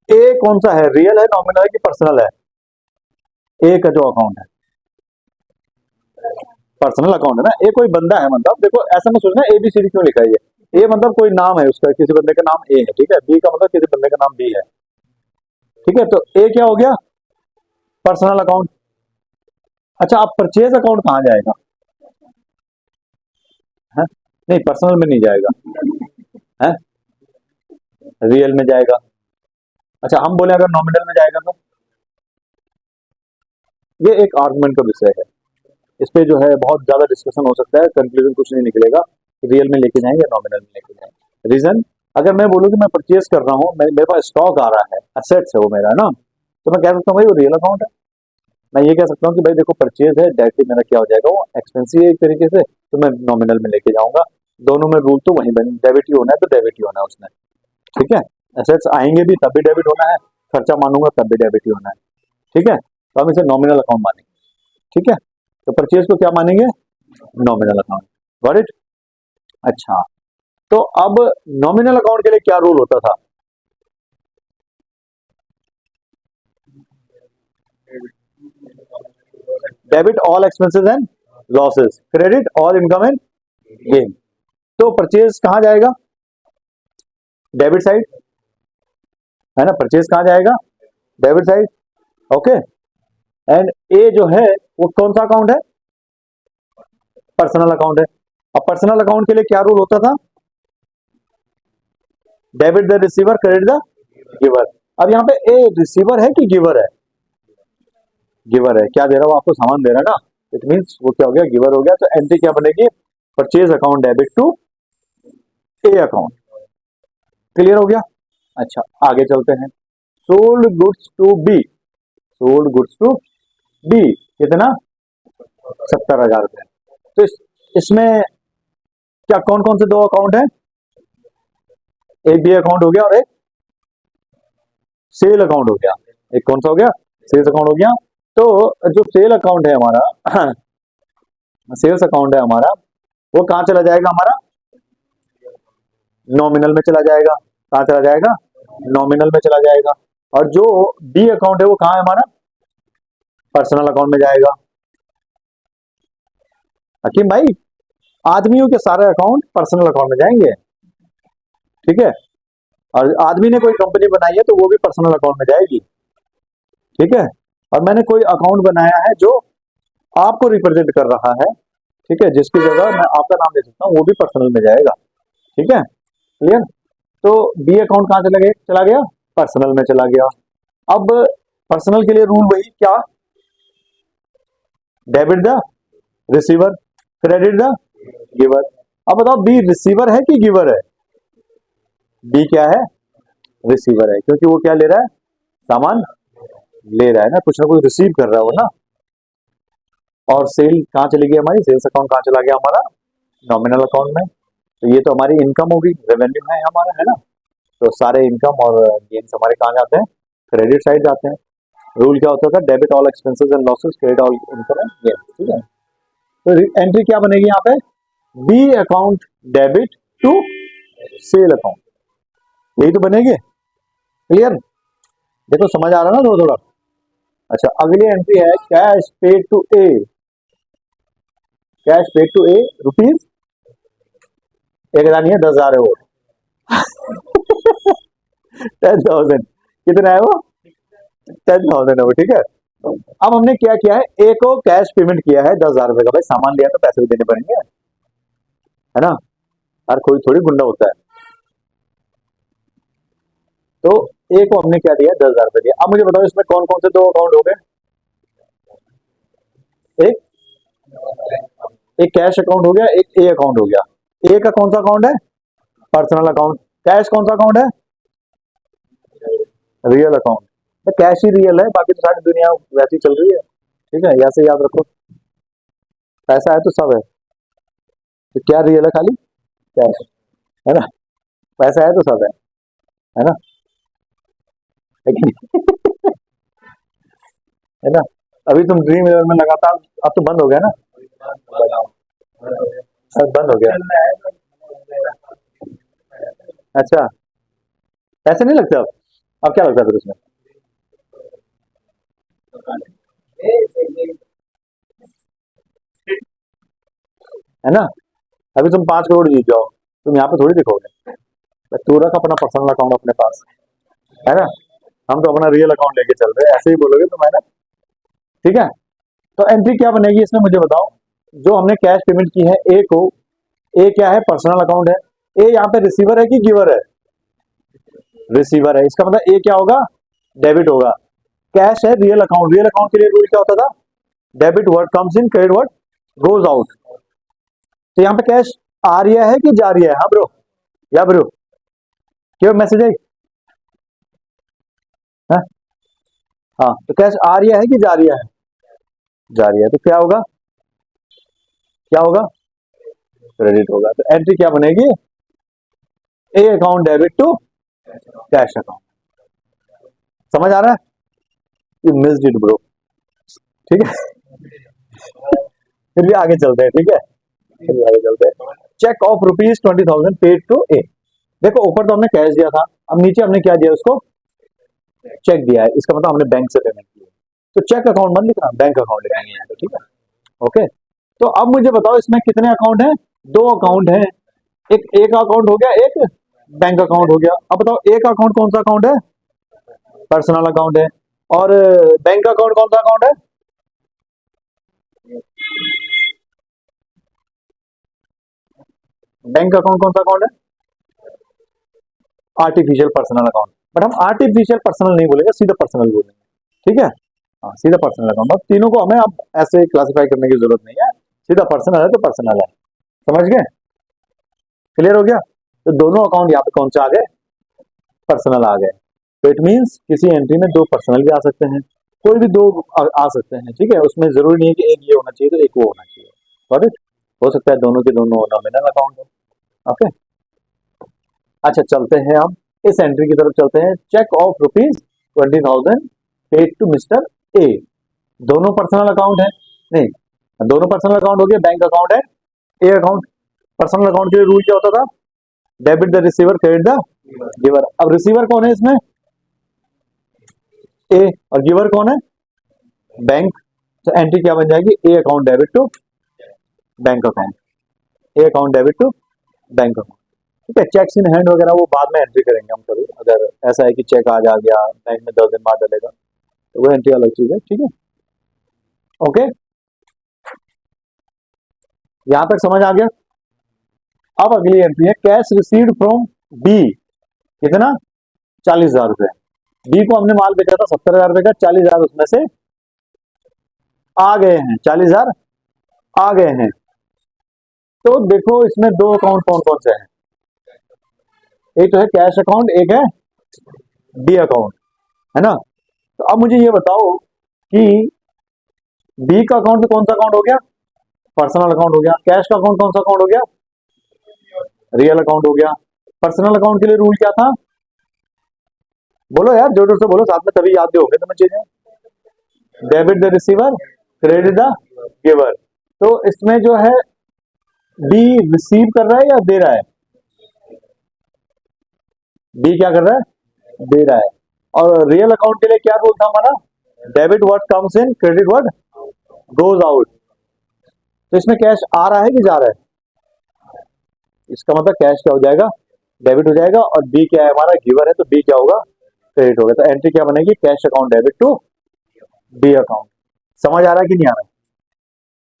ए कौन सा है, रियल है, नॉमिनल है कि पर्सनल है? ए का जो अकाउंट है पर्सनल अकाउंट है ना। ए कोई बंदा है, मतलब देखो ऐसा मत सोचना ABCD क्यों लिखा है ये। ए मतलब कोई नाम है उसका, किसी बंदे का नाम ए है, ठीक है। बी का मतलब किसी बंदे का नाम बी है, ठीक है। तो ए क्या हो गया, पर्सनल अकाउंट। अच्छा अब परचेज अकाउंट कहां जाएगा, है? नहीं पर्सनल में नहीं जाएगा, है रियल में जाएगा। अच्छा हम बोले अगर नॉमिनल में जाएगा तो, ये एक आर्गुमेंट का विषय है, इस पे जो है बहुत ज्यादा डिस्कशन हो सकता है, कंक्लूजन कुछ नहीं निकलेगा कि रियल में लेके जाएंगे नॉमिनल में लेके जाएंगे। रीजन, अगर मैं बोलूँ कि मैं परचेज कर रहा हूँ, मेरे पास स्टॉक आ रहा है, असेट्स है वो मेरा ना, तो मैं कह सकता हूँ भाई वो रियल अकाउंट है। मैं ये कह सकता हूँ कि भाई देखो परचेज है, डायरेक्टली मेरा क्या हो जाएगा, वो एक्सपेंसिव है एक तरीके से, तो मैं नॉमिनल में लेके जाऊंगा। दोनों में रूल तो वही बने, डेबिट ही होना है तो डेबिट ही होना है उसमें, ठीक है। एसेट्स आएंगे भी तब भी डेबिट होना है, खर्चा मानूंगा तब भी डेबिट ही होना है। ठीक है, तो हम इसे नॉमिनल अकाउंट मानेंगे। ठीक है, तो परचेज को क्या मानेंगे? Nominal account. Got it? अच्छा, तो अब नॉमिनल अकाउंट के लिए क्या रूल होता था? Debit all expenses and losses, credit all income and gain. तो परचेज कहां जाएगा? डेबिट साइड, है ना? परचेज कहां जाएगा? Debit side. ओके, एंड ए जो है वो कौन सा अकाउंट है? पर्सनल अकाउंट है। अब पर्सनल अकाउंट के लिए क्या रूल होता था? Debit the receiver, credit the giver. अब यहाँ पे ए रिसीवर है कि गिवर है? गिवर है। क्या दे रहा हूं आपको? सामान दे रहा है ना, इट मीन्स वो क्या हो गया? गिवर हो गया। तो एंट्री क्या बनेगी? Purchase account debit to A account. Clear हो गया? अच्छा, आगे चलते हैं। Sold goods to B, sold goods to B कितना? 70,000 रुपए। तो इसमें क्या कौन कौन से दो अकाउंट है? एक बी अकाउंट हो गया और एक सेल अकाउंट हो गया। एक कौन सा हो गया? सेल्स अकाउंट हो गया। तो जो सेल अकाउंट है हमारा सेल्स अकाउंट है हमारा, वो कहां चला जाएगा? हमारा नॉमिनल में चला जाएगा। कहां चला जाएगा? नॉमिनल में चला जाएगा। और जो बी अकाउंट है वो कहां है हमारा? पर्सनल अकाउंट में जाएगा। हकीम भाई, आदमियों के सारे अकाउंट पर्सनल अकाउंट में जाएंगे। ठीक है, और आदमी ने कोई कंपनी बनाई है तो वो भी पर्सनल अकाउंट में जाएगी। ठीक है, और मैंने कोई अकाउंट बनाया है जो आपको रिप्रेजेंट कर रहा है, ठीक है, जिसकी जगह मैं आपका नाम दे सकता हूँ, वो भी पर्सनल में जाएगा। ठीक है, क्लियर? तो बी अकाउंट कहां चला गया? चला गया पर्सनल में चला गया। अब पर्सनल के लिए रूल वही क्या? Debit the receiver, credit the giver. अब बताओ बी रिसीवर है कि गिवर है? बी क्या है? रिसीवर है, क्योंकि वो क्या ले रहा है? सामान ले रहा है ना, कुछ ना कुछ रिसीव कर रहा है वो ना। और सेल कहां चली गई हमारी? सेल्स अकाउंट कहां चला गया हमारा? नॉमिनल अकाउंट में। तो ये तो हमारी इनकम होगी, रेवेन्यू है हमारा, है ना? तो सारे इनकम और गेन्स हमारे कहां जाते हैं? क्रेडिट साइड जाते हैं। रूल क्या होता था? Debit all expenses and losses, credit all income and gain. ठीक है, तो एंट्री क्या बनेगी यहाँ पे? B account debit to sale account, यही तो बनेगी। क्लियर? देखो समझ आ रहा ना थोड़ा थोड़ा? अच्छा, अगली एंट्री है cash paid to A. Cash paid to A rupees 1,000 नहीं है, 10,000 है वो। 10,000 कितना है वो? 10,000 है वो। ठीक है, अब हमने क्या किया है? ए को कैश पेमेंट किया है 10,000 रुपए का। भाई सामान लिया तो पैसे भी देने पड़ेंगे, है ना? हर कोई थोड़ी गुंडा होता है। तो ए को हमने क्या दिया? 10,000 रुपए दिया। अब मुझे बताओ इसमें कौन कौन से दो अकाउंट हो गए? एक एक कैश अकाउंट हो गया, एक ए अकाउंट हो गया। ए का कौन सा अकाउंट है? Personal account. कैश कौन सा अकाउंट है? Real account. तो कैश ही रियल है, बाकी तो सारी दुनिया वैसी चल रही है। ठीक है, ऐसे याद रखो। पैसा है तो सब है, तो क्या रियल है? खाली कैश, है ना? पैसा है तो सब है ना? है कि नहीं? है ना? अभी तुम ड्रीम इलेवन में लगातार, अब तो बंद हो गया ना? अब बंद हो गया। अच्छा, पैसे नहीं लगते अब क्या लगता है फिर उसमें? है ना? अभी तुम 5 करोड़ जीत जाओ, तुम यहाँ पे थोड़ी दिखोगे। तू रख अपना पर्सनल अकाउंट अपने पास, है ना? हम तो अपना रियल अकाउंट लेके चल रहे हैं, ऐसे ही बोलोगे तुम, है ना? ठीक है, तो एंट्री क्या बनेगी इसमें मुझे बताओ? जो हमने कैश पेमेंट की है ए को, ए क्या है? पर्सनल अकाउंट है। ए यहाँ पे रिसीवर है कि गिवर है? रिसीवर है। इसका मतलब ए क्या होगा? डेबिट होगा। कैश है रियल अकाउंट। रियल अकाउंट के लिए रूल क्या होता था? Debit word comes in, credit word goes out. तो यहाँ पे कैश आ रहा है कि जा रही है? हाँ ब्रो, या ब्रो, क्यों मैसेज आई? हाँ हाँ, तो कैश आ रही है कि जा रही है? जा रही है। तो क्या होगा? क्या होगा? क्रेडिट होगा। तो एंट्री क्या बनेगी? A account debit to cash account. समझ आ रहा है? You missed it bro. ठीक है, फिर भी आगे चलते हैं। ठीक है, फिर भी आगे चलते हैं। चेक ऑफ ₹20,000 पेड टू ए। देखो ऊपर तो हमने कैश दिया था, अब नीचे हमने क्या दिया उसको, चेक दिया है। इसका मतलब हमने बैंक से पेमेंट की है। तो चेक अकाउंट मत लिखना, बैंक अकाउंट लिखेंगे यहाँ पे। ठीक है, ओके। तो अब मुझे बताओ इसमें कितने अकाउंट हैं? दो अकाउंट हैं। एक अकाउंट हो गया, एक बैंक अकाउंट हो गया। अब बताओ एक अकाउंट कौन सा अकाउंट है? पर्सनल अकाउंट है। और बैंक अकाउंट कौन सा अकाउंट है? बैंक अकाउंट कौन सा अकाउंट है? Artificial personal account. बट हम आर्टिफिशियल पर्सनल नहीं बोलेंगे, सीधा पर्सनल बोलेंगे। ठीक है, हाँ सीधा पर्सनल अकाउंट। अब तीनों को हमें अब ऐसे क्लासिफाई करने की जरूरत नहीं है, सीधा पर्सनल है तो पर्सनल है। समझ गए? क्लियर हो गया? तो दोनों अकाउंट यहाँ पे कौन से आ गए? पर्सनल आ गए। तो इट मींस किसी एंट्री में दो पर्सनल भी आ सकते हैं, कोई भी दो आ सकते हैं। ठीक है, उसमें जरूरी नहीं है कि एक ये होना चाहिए तो एक वो होना चाहिए। Got it? हो सकता है दोनों के दोनों नॉमिनल अकाउंट हो। ओके, अच्छा चलते हैं हम इस एंट्री की तरफ चलते हैं। Cheque of ₹20,000 paid to Mister A. दोनों पर्सनल अकाउंट है? नहीं, दोनों पर्सनल अकाउंट हो गया, बैंक अकाउंट है, ए अकाउंट। पर्सनल अकाउंट के लिए रूल क्या होता था? Debit the receiver, credit the giver. अब रिसीवर कौन है इसमें? ए, और गिवर कौन है? बैंक। तो एंट्री क्या बन जाएगी? A account debit to bank account, A account debit to bank account. ठीक है, चेक्स इन हैंड वगैरह वो बाद में एंट्री करेंगे हम कभी, अगर ऐसा है कि चेक आज आ गया बैंक में 10 दिन बाद डलेगा तो वो एंट्री अलग चीज है। ठीक है, ओके, यहां तक समझ आ गया? अब अगली एंट्री है कैश रिसीव्ड फ्रॉम बी। कितना? 40,000 रुपए। बी को हमने माल बेचा था 70,000 रुपए का, 40,000 उसमें से आ गए हैं, 40,000 आ गए हैं। तो देखो इसमें दो अकाउंट कौन कौन से हैं? एक तो है कैश अकाउंट, एक है बी अकाउंट, है ना? तो अब मुझे ये बताओ कि बी का अकाउंट कौन सा अकाउंट हो गया? पर्सनल अकाउंट हो गया। कैश का अकाउंट कौन सा अकाउंट हो गया? रियल अकाउंट हो गया। पर्सनल अकाउंट के लिए रूल क्या था? बोलो यार, जोर जोर से बोलो, साथ में तभी याद भी होंगे तुम्हें चीजें। Debit the receiver, credit the giver. तो इसमें जो है बी रिसीव कर रहा है या दे रहा है? बी क्या कर रहा है? दे रहा है। और रियल अकाउंट के लिए क्या रूल था हमारा? Debit what comes in, credit what goes out. तो इसमें कैश आ रहा है कि जा रहा है? इसका मतलब कैश क्या हो जाएगा? डेबिट हो जाएगा। और बी क्या है हमारा? गिवर है, तो बी क्या होगा? क्रेडिट होगा। तो एंट्री क्या बनेगी? Cash account debit to B account. समझ आ रहा है कि नहीं आ रहा है?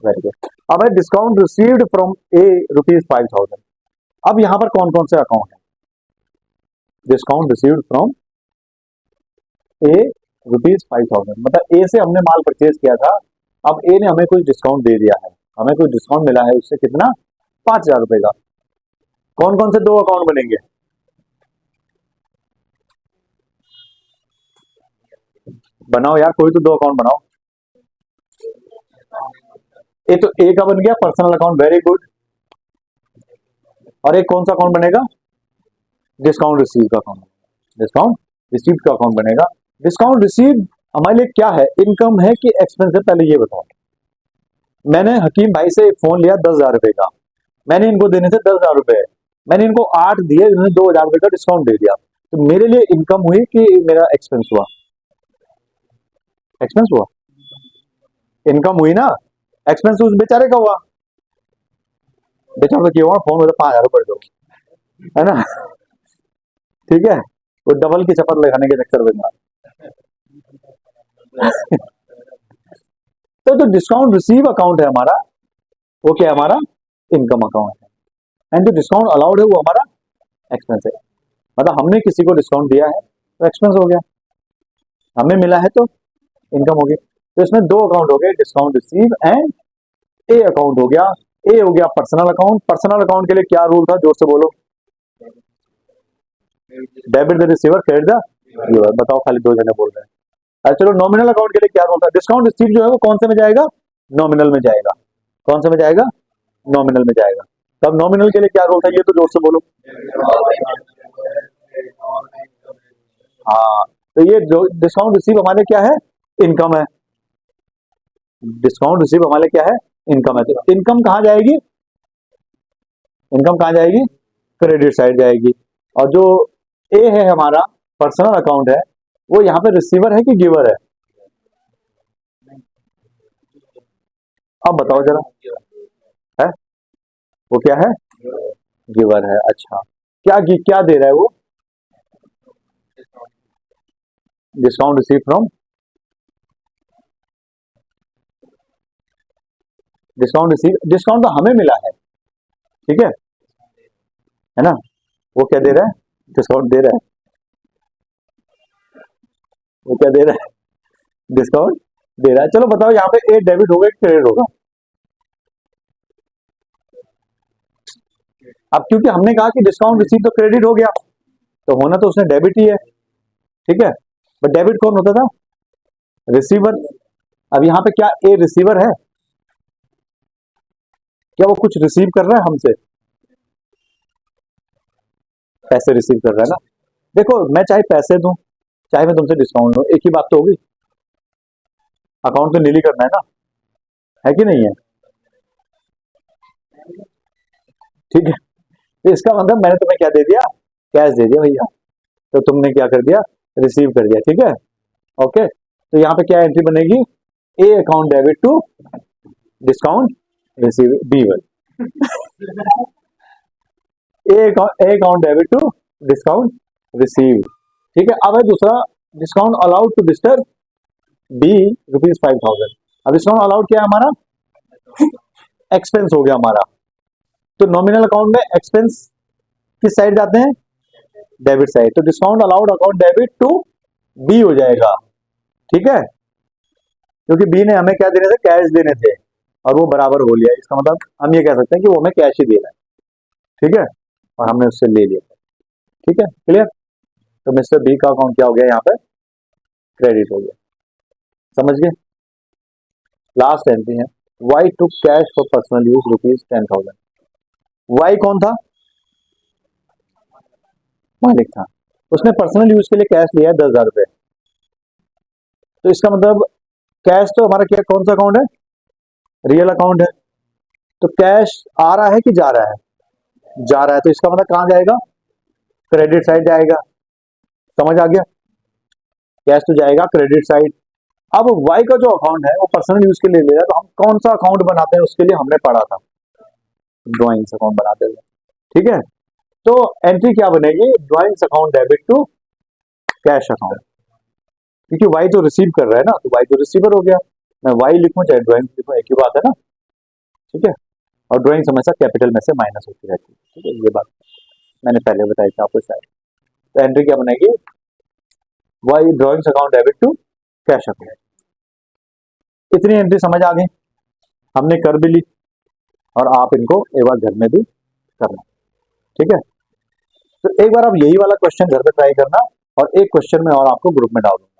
Very good. अब है डिस्काउंट रिसीव्ड फ्रॉम ए ₹5,000। अब यहां पर कौन कौन से अकाउंट है? डिस्काउंट रिसीव्ड फ्रॉम ए ₹5,000, मतलब ए से हमने माल परचेज किया था। अब ए ने हमें कुछ डिस्काउंट दे दिया है, हमें कुछ डिस्काउंट मिला है उससे। कितना? 5,000 रुपए का। कौन कौन से दो अकाउंट बनेंगे? बनाओ यार, कोई तो दो अकाउंट बनाओ। एक तो ए का बन गया पर्सनल अकाउंट, वेरी गुड। और एक कौन सा अकाउंट बनेगा? डिस्काउंट रिसीव का अकाउंट। डिस्काउंट रिसीव का अकाउंट बनेगा। डिस्काउंट रिसीव हमारे लिए क्या है? इनकम है कि एक्सपेंस है? पहले ये बताओ। मैंने हकीम भाई से एक फोन लिया 10,000 रुपए का, मैंने इनको देने से 10,000 रुपए, मैंने इनको 8 दिए, इन्होंने 2,000 रुपए का डिस्काउंट दे दिया। तो मेरे लिए इनकम हुई कि मेरा एक्सपेंस हुआ? एक्सपेंस हुआ। इनकम हुई ना, एक्सपेंस उस बेचारे का हुआ। बेचारा तो क्यों हुआ, फोन में तो 5,000 रुपए दो, है ना? ठीक है, वो डबल की चपत लगाने के चक्कर में था। तो जो डिस्काउंट रिसीव अकाउंट है हमारा, वो क्या है? हमारा इनकम अकाउंट है। एंड जो डिस्काउंट अलाउड है वो हमारा एक्सपेंस है। मतलब हमने किसी को डिस्काउंट दिया है तो एक्सपेंस हो गया, हमें मिला है तो इनकम हो गई। तो इसमें दो अकाउंट हो गए, discount receive and A account हो गया। ए हो गया पर्सनल अकाउंट। पर्सनल अकाउंट के लिए क्या रूल था? जोर से बोलो। Debit the receiver, credit the giver. बताओ, खाली दो जने बोल रहे हैं। अच्छा चलो, नॉमिनल अकाउंट के लिए क्या रूल था? डिस्काउंट रिसीव जो है वो कौन से में जाएगा? नॉमिनल में जाएगा। कौन से में जाएगा? नॉमिनल में जाएगा। तब नॉमिनल के लिए क्या रूल था? ये तो जोर से बोलो। हाँ, तो ये डिस्काउंट रिसीव हमारे क्या है, इनकम है। डिस्काउंट रिसीव हमारे क्या है, इनकम है। तो इनकम कहाँ जाएगी, इनकम कहाँ जाएगी, क्रेडिट साइड जाएगी। और जो ए है हमारा पर्सनल अकाउंट है, वो यहाँ पे रिसीवर है कि गिवर है, अब बताओ जरा, है वो क्या है, गिवर है। अच्छा, क्या दे रहा है वो, discount receive from, discount receive, discount तो हमें मिला है, ठीक है ना। वो क्या दे रहा है, डिस्काउंट दे रहा है, वो क्या दे रहा है, डिस्काउंट दे रहा है। चलो बताओ यहाँ पे ए डेबिट होगा कि क्रेडिट होगा। अब क्योंकि हमने कहा कि डिस्काउंट रिसीव तो क्रेडिट हो गया, तो होना तो उसने डेबिट ही है, ठीक है। बट डेबिट कौन होता था, रिसीवर। अब यहाँ पे क्या ए रिसीवर है, क्या वो कुछ रिसीव कर रहा है हमसे, पैसे रिसीव कर रहा है ना। देखो मैं चाहे पैसे दूं, चाहे मैं तुमसे डिस्काउंट लूं, एक ही बात तो होगी, अकाउंट तो नीली करना है कि नहीं है, ठीक है। तो इसका मतलब मैंने तुम्हें क्या दे दिया, कैश दे दिया भैया, तो तुमने क्या कर दिया, रिसीव कर दिया, ठीक है। ओके, तो यहाँ पे क्या एंट्री बनेगी, A account debit to discount receive, B one, A account debit to discount receive, ठीक है। अब है दूसरा, discount allowed to disturb B ₹5,000। अब डिस्काउंट अलाउड क्या है हमारा, एक्सपेंस हो गया हमारा। तो नॉमिनल अकाउंट में एक्सपेंस किस साइड जाते हैं, डेबिट साइड, तो discount allowed account debit to B हो जाएगा, ठीक है। क्योंकि बी ने हमें क्या देने थे, कैश देने थे, और वो बराबर हो लिया, इसका मतलब हम ये कह सकते हैं कि वो हमें कैश ही दे रहा है, ठीक है, और हमने उससे ले लिया, ठीक है, क्लियर। तो मिस्टर बी का अकाउंट क्या हो गया, यहाँ पे क्रेडिट हो गया, समझ गए। लास्ट एंट्री है, Y to cash for personal use ₹10,000। Y कौन था, मालिक था, उसने पर्सनल यूज के लिए कैश लिया है ₹10,000। तो इसका मतलब कैश तो हमारा क्या, कौन सा अकाउंट है, रियल अकाउंट है। तो कैश आ रहा है कि जा रहा है, जा रहा है, तो इसका मतलब कहां जाएगा, क्रेडिट साइड जाएगा, समझ आ गया, कैश तो जाएगा क्रेडिट साइड। अब वाई का जो अकाउंट है वो पर्सनल यूज के लिए ले रहा है, तो हम कौन सा अकाउंट बनाते हैं उसके लिए हमने पढ़ा था, ड्रॉइंग्स अकाउंट बनाते हैं, ठीक है। तो एंट्री क्या बनेगी, drawings account debit to cash account, क्योंकि वाई तो रिसीव कर रहा है ना, तो वाई तो रिसीवर हो गया, मैं वाई लिखूं चाहे ड्रॉइंग लिखूं एक ही बात है ना, ठीक है। और ड्रॉइंग हमेशा कैपिटल में से माइनस होती रहती है, ठीक है, ये बात मैंने पहले बताई थी आपको शायद। तो एंट्री क्या बनेगी, Y drawings account debit to cash account. इतनी एंट्री समझ आ गई, हमने कर भी ली, और आप इनको एक बार घर में भी करना, ठीक है। तो एक बार आप यही वाला क्वेश्चन घर पे ट्राई करना, और एक क्वेश्चन में और आपको ग्रुप में डाल दूंगा।